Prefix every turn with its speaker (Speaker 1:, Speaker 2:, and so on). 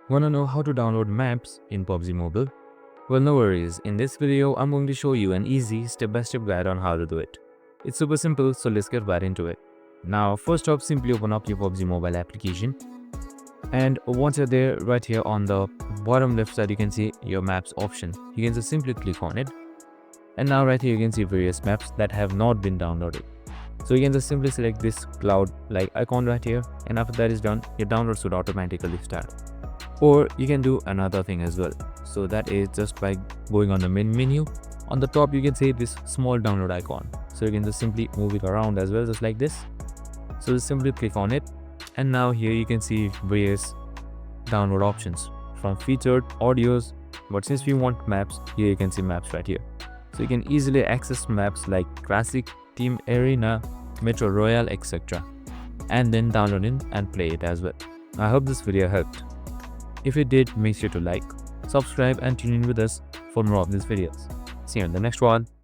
Speaker 1: Wanna know how to download maps in PUBG Mobile? Well, no worries. In this video, I'm going to show you an easy step-by-step guide on how to do it. It's super simple, so let's get right into it. Now, first off, simply open up your PUBG Mobile application. And once you're there, right here on the bottom left side, you can see your maps option. You can just simply click on it. And now right here, you can see various maps that have not been downloaded. So you can just simply select this cloud-like icon right here. And after that is done, your download should automatically start. Or you can do another thing as well. So that is just by going on the main menu. On the top, you can see this small download icon. So you can just simply move it around as well, just like this. So just simply click on it. And now here you can see various download options from featured, audios. But since we want maps, here you can see maps right here. So you can easily access maps like Classic, Team Arena, Metro Royale, etc. And then download it and play it as well. I hope this video helped. If it did, make sure to like, subscribe and tune in with us for more of these videos. See you in the next one.